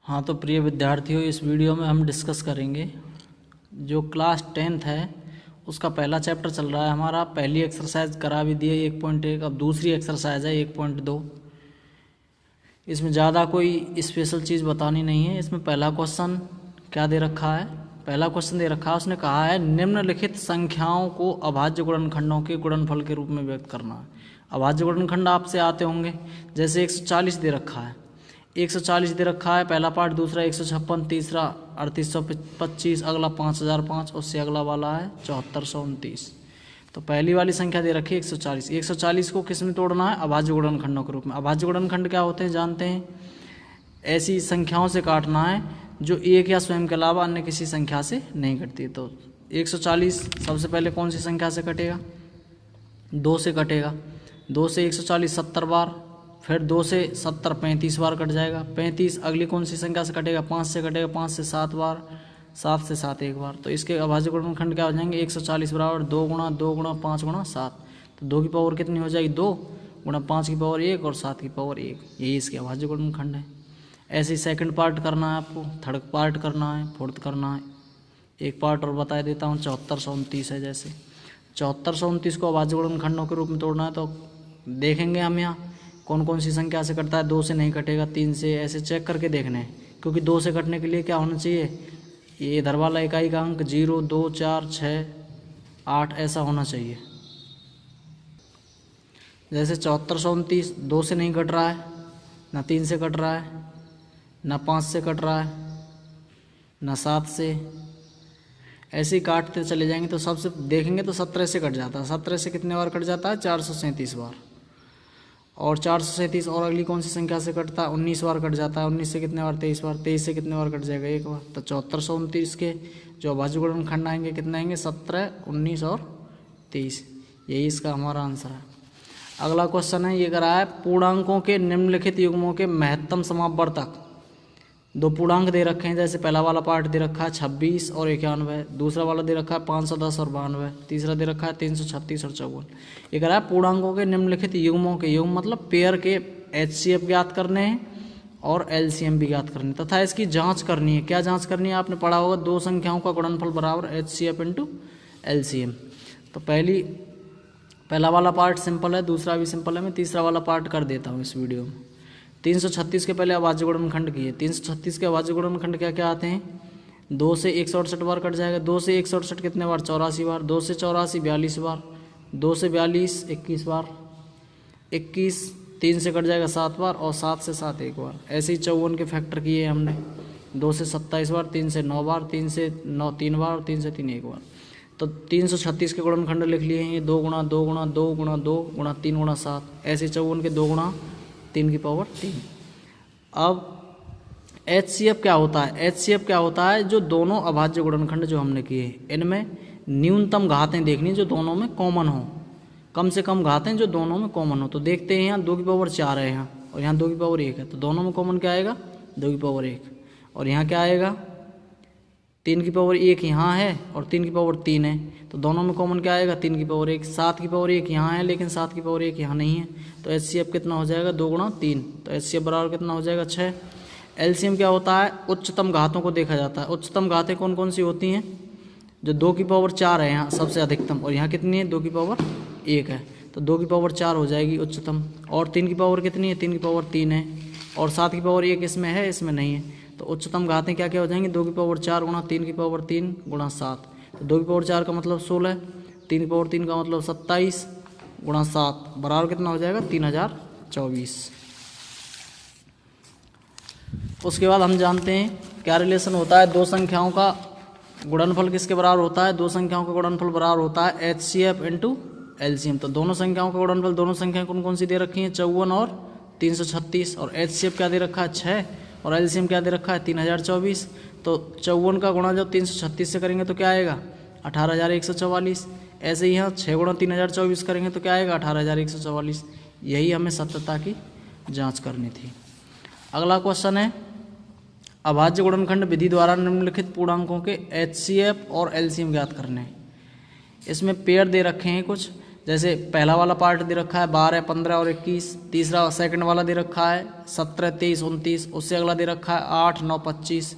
हाँ तो प्रिय विद्यार्थियों, इस वीडियो में हम डिस्कस करेंगे जो क्लास 10th है उसका पहला चैप्टर चल रहा है हमारा। पहली एक्सरसाइज करा भी दी है 1.1, अब दूसरी एक्सरसाइज है 1.2। इसमें ज़्यादा कोई स्पेशल चीज़ बतानी नहीं है। इसमें पहला क्वेश्चन क्या दे रखा है, पहला क्वेश्चन दे रखा है, उसने कहा है निम्नलिखित संख्याओं को अभाज्य गुणनखंडों के गुणनफल के रूप में व्यक्त करना है। अभाज्य गुणनखंड आपसे आते होंगे, जैसे 140 दे रखा है, 140 दे रखा है पहला पार्ट, दूसरा 156, तीसरा 3825, अगला 5005, उससे अगला वाला है 7429। तो पहली वाली संख्या दे रखी है 140। 140 को किस में तोड़ना है? अभाज्य गुणनखंडों के रूप में। अभाज्य गुणनखंड क्या होते हैं जानते हैं? ऐसी संख्याओं से काटना है जो एक या स्वयं के अलावा अन्य किसी संख्या से नहीं कटती। तो 140 सबसे पहले कौन सी संख्या से कटेगा? 2 से कटेगा। 2 से 140 70 बार, फिर 2 से 70 35 बार कट जाएगा। 35 अगली कौन सी संख्या से कटेगा? 5 से कटेगा। 5 से 7 बार, 7 से 7 एक बार। तो इसके अभाज्य गुणनखंड क्या हो जाएंगे? 140 बराबर 2 गुणा 2 गुणा 5 गुणा 7। तो 2 की पावर कितनी हो जाएगी? 2 गुणा 5 की पावर 1 और 7 की पावर 1। यही इसके अभाज्य गुणनखंड है। ऐसे ही सेकंड पार्ट करना है आपको, थर्ड पार्ट करना है, फोर्थ करना है। एक पार्ट और बता देता हूँ, 7429 है। जैसे 7429 को अभाज्य गुणनखंडों के रूप में तोड़ना है तो देखेंगे हम यहाँ कौन कौन सी संख्या से कटता है। 2 से नहीं कटेगा, 3 से, ऐसे चेक करके देखना है। क्योंकि 2 से कटने के लिए क्या होना चाहिए? ये इधर वाला इकाई का अंक 0, 2, 4, 6, 8 ऐसा होना चाहिए। जैसे 7429 2 से नहीं कट रहा है, ना 3 से कट रहा है, ना 5 से कट रहा है, ना 7 से। ऐसे ही काटते चले जाएंगे तो सबसे देखेंगे तो 17 से कट जाता है। 17 से कितने बार कट जाता है? 437 बार। और 437 और अगली कौन सी संख्या से कटता है? 19 बार कट जाता है। 19 से कितने बार? 23 बार। 23 से कितने बार कट जाएगा? 1 बार। तो 7429 के जो अभाज्य गुणनखंड आएंगे कितने आएंगे? 17, 19 और 23। यही इसका हमारा आंसर है। अगला क्वेश्चन है, ये करा है पूर्णांकों के निम्नलिखित युग्मों के महत्तम समापवर्तक। 2 पूर्णांक दे रखे हैं, जैसे पहला वाला पार्ट दे रखा है 26 और 91, दूसरा वाला दे रखा है 510 और 92, तीसरा दे रखा है 336 और 54। ये कह रहा है पूर्णांकों के निम्नलिखित युग्मों के, युग्म मतलब पेयर के HCF ज्ञात करने हैं और LCM भी ज्ञात करने तथा इसकी जांच करनी है। क्या जांच करनी है? आपने पढ़ा होगा 2 संख्याओं का गुणनफल बराबर HCF इंटू LCM। तो पहला वाला पार्ट सिंपल है, दूसरा भी सिंपल है। मैं तीसरा वाला पार्ट कर देता हूँ इस वीडियो में। 336 के पहले अभाज्य गुणनखंड किए। 336 के अभाज्य गुणनखंड क्या क्या आते हैं? 2 से 168 बार कट जाएगा। 2 से 168 कितने बार? 84 बार। 2 से 84 42 बार। 2 से 42 21 बार। 21 3 से कट जाएगा 7 बार और 7 से 7 एक बार। ऐसे ही 54 के फैक्टर किए हमने। 2 से 27 बार, 3 से 9 बार, 3 से 9 3 बार और 3 से 3 एक बार। तो 336 के गुणनखंड लिख लिए हैं ये 2 गुणा 2 गुणा 2 गुणा 2 गुणा 3 गुणा 7। ऐसे 54 के 2 गुणा 3 की पावर 3। अब HCF क्या होता है? HCF क्या होता है? जो दोनों अभाज्य गुणनखंड जो हमने किए इनमें न्यूनतम घातें देखनी जो दोनों में कॉमन हो, कम से कम घातें जो दोनों में कॉमन हो। तो देखते हैं यहाँ 2 की पावर 4 है यहाँ, और यहाँ 2 की पावर 1 है। तो दोनों में कॉमन क्या आएगा? 2 की पावर 1। और यहाँ क्या आएगा? 3 की पावर 1 यहाँ है और 3 की पावर 3 है। तो दोनों में कॉमन क्या आएगा? 3 की पावर 1। 7 की पावर 1 यहाँ है लेकिन 7 की पावर 1 यहाँ नहीं है। तो HCF कितना हो जाएगा? 2 गुणा 3। तो HCF बराबर कितना हो जाएगा? 6। LCM क्या होता है? उच्चतम घातों को देखा जाता है। उच्चतम घातें कौन कौन सी होती हैं? जो 2 की पावर 4 है यहाँ सबसे अधिकतम, और यहाँ कितनी है? 2 की पावर 1 है। तो 2 की पावर 4 हो जाएगी उच्चतम। और 3 की पावर कितनी है? 3 की पावर 3 है। और 7 की पावर 1 इसमें है, इसमें नहीं है। तो उच्चतम घातें क्या क्या हो जाएंगी? 2 की पावर 4 गुणा 3 की पावर 3 गुणा 7। तो 2 की पावर 4 का मतलब 16, 3 की पावर 3 का मतलब 27 गुणा 7 बराबर कितना हो जाएगा? 3024। उसके बाद हम जानते हैं क्या रिलेशन होता है 2 संख्याओं का गुणनफल किसके बराबर होता है? 2 संख्याओं का गुणनफल बराबर होता है HCF इंटू LCM। तो दोनों संख्याओं का गुणनफल, दोनों संख्याएं कौन कौन सी दे रखी हैं? 54 और 336। और HCF क्या दे रखा है? 6। और LCM क्या दे रखा है? 3024। तो 54 का गुणा जब 336 से करेंगे तो क्या आएगा? 18144। ऐसे ही यहाँ 6 गुणा 3024 करेंगे तो क्या आएगा? 18144। यही हमें सत्यता की जांच करनी थी। अगला क्वेश्चन है, अभाज्य गुणनखंड विधि द्वारा निम्नलिखित पूर्णांकों के HCF और LCM ज्ञात करने हैं। इसमें पेयर दे रखे हैं कुछ, जैसे पहला वाला पार्ट दे रखा है 12, 15 और 21, तीसरा सेकंड वाला दे रखा है 17, 23, 29, उससे अगला दे रखा है 8, 9, 25।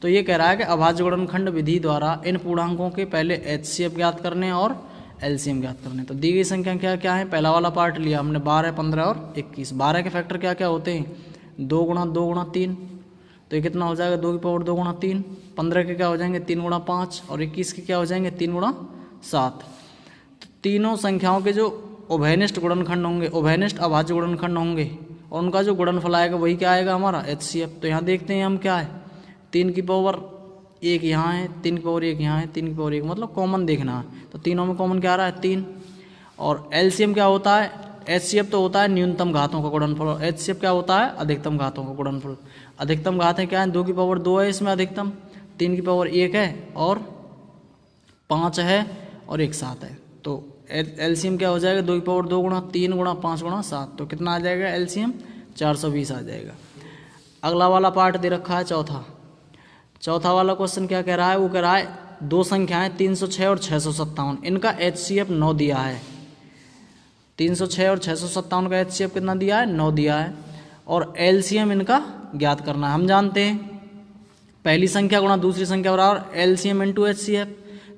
तो ये कह रहा है कि अभाज्य गुणनखंड विधि द्वारा इन पूर्णांकों के पहले HCF ज्ञात करने और LCM ज्ञात करने। तो दी गई संख्या क्या क्या है, पहला वाला पार्ट लिया हमने 12, 15 और 21। 12 के फैक्टर क्या क्या होते हैं, 2 गुणा 2 गुणा 3, तो ये कितना हो जाएगा 2 की पावर 2 गुणा 3। 15 के क्या हो जाएंगे 3 गुणा 5 और 21 के क्या हो जाएंगे 3 गुणा 7। तो तीनों संख्याओं के जो उभयनिष्ठ गुणनखंड होंगे, उभयनिष्ठ अभाज्य गुणनखंड होंगे और उनका जो गुणनफल आएगा वही क्या आएगा हमारा HCF। तो यहाँ देखते हैं हम क्या है 3 की पावर 1 यहाँ है, 3 की पावर 1 यहाँ है, 3 की पावर 1 मतलब कॉमन देखना है। तो तीनों में कॉमन क्या आ रहा है 3। और LCM क्या होता है, HCF तो होता है न्यूनतम घातों का गुणनफल और HCF क्या होता है अधिकतम घातों का गुणनफल। अधिकतम घात है क्या है 2 की पावर 2 है इसमें अधिकतम, 3 की पावर 1 है और 5 है और 1 7 है। तो LCM क्या हो जाएगा 2 की पावर 2 गुणा 3 गुणा 5 गुणा 7। तो कितना आ जाएगा LCM 420 आ जाएगा। अगला वाला पार्ट दे रखा है चौथा वाला क्वेश्चन क्या कह रहा है, वो कह रहा है दो संख्याएं 306 और 657, इनका HCF 9 दिया है। 306 और 657 का HCF कितना दिया है 9 दिया है और LCM इनका ज्ञात करना है। हम जानते हैं पहली संख्या गुणा दूसरी संख्या बराबर LCM इंटू HCF।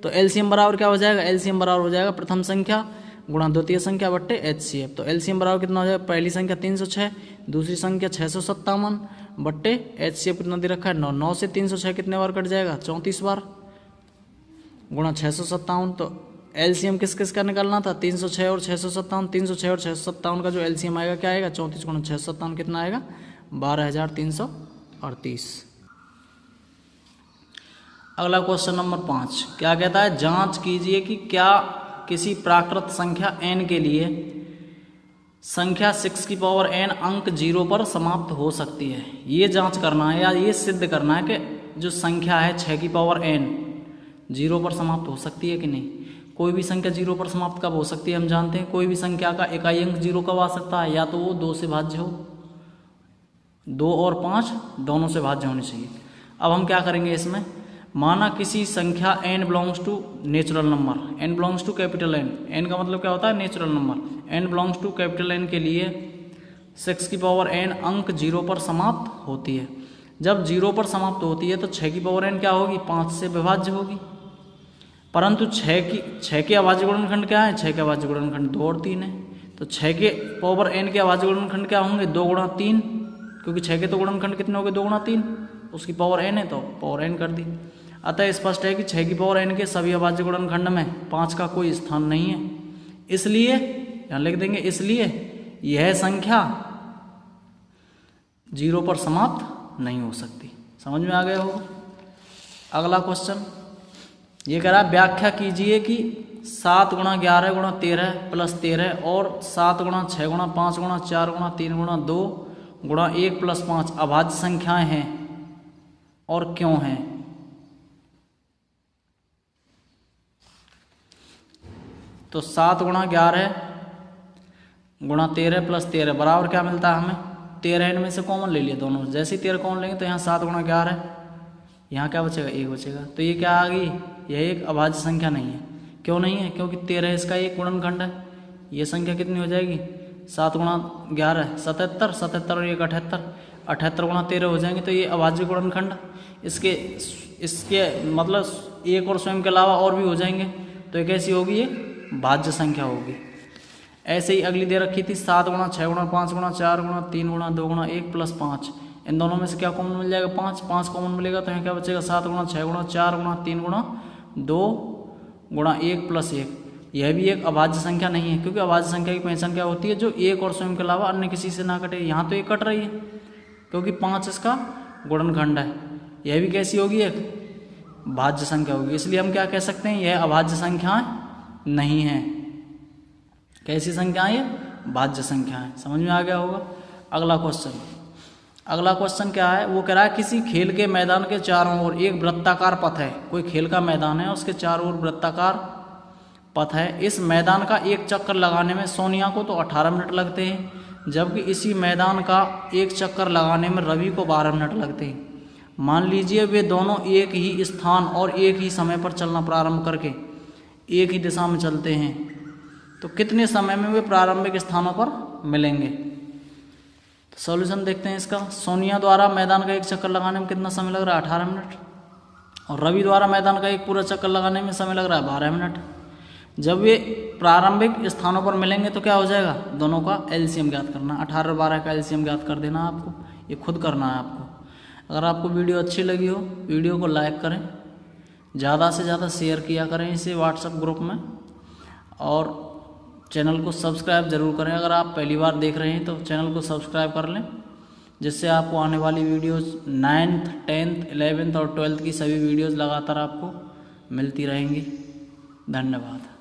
तो LCM बराबर क्या हो जाएगा, LCM बराबर हो जाएगा प्रथम संख्या गुणा द्वितीय संख्या बट्टे HCF। तो LCM बराबर कितना हो जाएगा, पहली संख्या 306, दूसरी संख्या 657 बट्टे HCF कितना दे रखा है 9। 9 से 306 कितने बार कट जाएगा 34 बार गुणा 657। तो LCM किस किस का निकालना था 306 और 657। 306 और 657 का जो LCM आएगा क्या आएगा 34 गुणा 657 कितना आएगा 12,338। अगला क्वेश्चन नंबर 5 क्या कहता है, जांच कीजिए कि क्या किसी प्राकृत संख्या n के लिए संख्या 6 की पावर n अंक 0 पर समाप्त हो सकती है। ये जांच करना है या ये सिद्ध करना है कि जो संख्या है 6 की पावर n 0 पर समाप्त हो सकती है कि नहीं। कोई भी संख्या 0 पर समाप्त कब हो सकती है, हम जानते हैं कोई भी संख्या का इकाई अंक 0 कब आ सकता है, या तो वो 2 से भाज्य हो, 2 और 5 दोनों से भाज्य होनी चाहिए। अब हम क्या करेंगे इसमें, माना किसी संख्या n belongs to natural number, n belongs to capital N, n का मतलब क्या होता है natural number, n belongs to capital N के लिए 6 की पावर n अंक 0 पर समाप्त होती है। जब 0 पर समाप्त होती है तो 6 की पावर n क्या होगी 5 से विभाज्य होगी। परंतु 6 के अभाज्य गुणनखंड क्या है, 6 के अभाज्य गुणनखंड 2 और 3 है। तो 6 के पावर n के अभाज्य गुणनखंड क्या होंगे 2 गुणा 3, क्योंकि 6 के तो गुणनखंड कितने हो गए 2 गुणा 3, उसकी पावर n है तो पावर n कर दी। अतः स्पष्ट है कि 6 की पावर n के सभी अभाज्य गुणनखंड में 5 का कोई स्थान नहीं है, इसलिए यहाँ लिख देंगे इसलिए यह संख्या 0 पर समाप्त नहीं हो सकती। समझ में आ गया होगा। अगला क्वेश्चन ये कह रहा है, व्याख्या कीजिए कि 7 गुणा 11 गुणा 13 प्लस 13 और 7 गुणा 6 गुणा 5 गुणा 4 गुणा 3 गुणा 2 गुणा 1 प्लस 5 अभाज्य संख्याएं हैं और क्यों हैं। तो 7 गुणा 11 गुणा 13 प्लस 13 बराबर क्या मिलता है हमें 13, इनमें से कॉमन ले लिया दोनों, जैसे ही 13 कॉमन लेंगे तो यहाँ 7 गुणा 11 यहाँ क्या बचेगा 1 बचेगा। तो ये क्या आ गई, यह एक अभाज्य संख्या नहीं है। क्यों नहीं है, क्योंकि 13 इसका एक गुणनखंड है। ये संख्या कितनी हो जाएगी 7 गुणा 11 77, 77 और 1 78, 78 गुणा 13 हो जाएंगे। तो ये अभाज्य गुणनखंड इसके मतलब एक और स्वयं के अलावा और भी हो जाएंगे। तो ये कैसी होगी, ये भाज्य संख्या होगी। ऐसे ही अगली दे रखी थी 7 गुणा 6 गुणा 5 गुणा 4 गुणा 3 गुणा 2 गुणा 1 प्लस 5, इन दोनों में से क्या कॉमन मिल जाएगा 5, 5 कॉमन मिलेगा तो यहाँ क्या बचेगा 7 गुणा 6 गुणा 4 गुणा 3 गुणा 2 गुणा 1 प्लस 1। यह भी एक अभाज्य संख्या नहीं है, क्योंकि अभाज्य संख्या की पहचान क्या होती है जो एक और स्वयं के अलावा अन्य किसी से ना कटे। यहाँ तो ये कट रही है क्योंकि 5 इसका गुणनखंड है। यह भी कैसी होगी, एक भाज्य संख्या होगी। इसलिए हम क्या कह सकते हैं, यह अभाज्य संख्याएं नहीं है। कैसी संख्याएं, ये भाज्य संख्याएं। समझ में आ गया होगा। अगला क्वेश्चन क्या है, वो कह रहा है किसी खेल के मैदान के चारों ओर एक वृत्ताकार पथ है। कोई खेल का मैदान है, उसके चारों ओर वृत्ताकार पथ है। इस मैदान का एक चक्कर लगाने में सोनिया को तो 18 मिनट लगते हैं, जबकि इसी मैदान का एक चक्कर लगाने में रवि को 12 मिनट लगते हैं। मान लीजिए वे दोनों एक ही स्थान और एक ही समय पर चलना प्रारंभ करके एक ही दिशा में चलते हैं। तो कितने समय में वे प्रारंभिक स्थानों पर मिलेंगे। तो सॉल्यूशन देखते हैं इसका। सोनिया द्वारा मैदान का एक चक्कर लगाने में कितना समय लग रहा है, 18 मिनट। और रवि द्वारा मैदान का एक पूरा चक्कर लगाने में समय लग रहा है 12 मिनट। जब वे प्रारंभिक स्थानों पर मिलेंगे तो क्या हो जाएगा, दोनों का एलसीएम ज्ञात करना। 18 और 12 का एलसीएम ज्ञात कर देना आपको, ये खुद करना है आपको। अगर आपको वीडियो अच्छी लगी हो, वीडियो को लाइक करें, ज़्यादा से ज़्यादा शेयर किया करें इसे व्हाट्सएप ग्रुप में, और चैनल को सब्सक्राइब ज़रूर करें। अगर आप पहली बार देख रहे हैं तो चैनल को सब्सक्राइब कर लें, जिससे आपको आने वाली वीडियोज़ 9th, 10th, 11th और 12th की सभी वीडियोज़ लगातार आपको मिलती रहेंगी। धन्यवाद।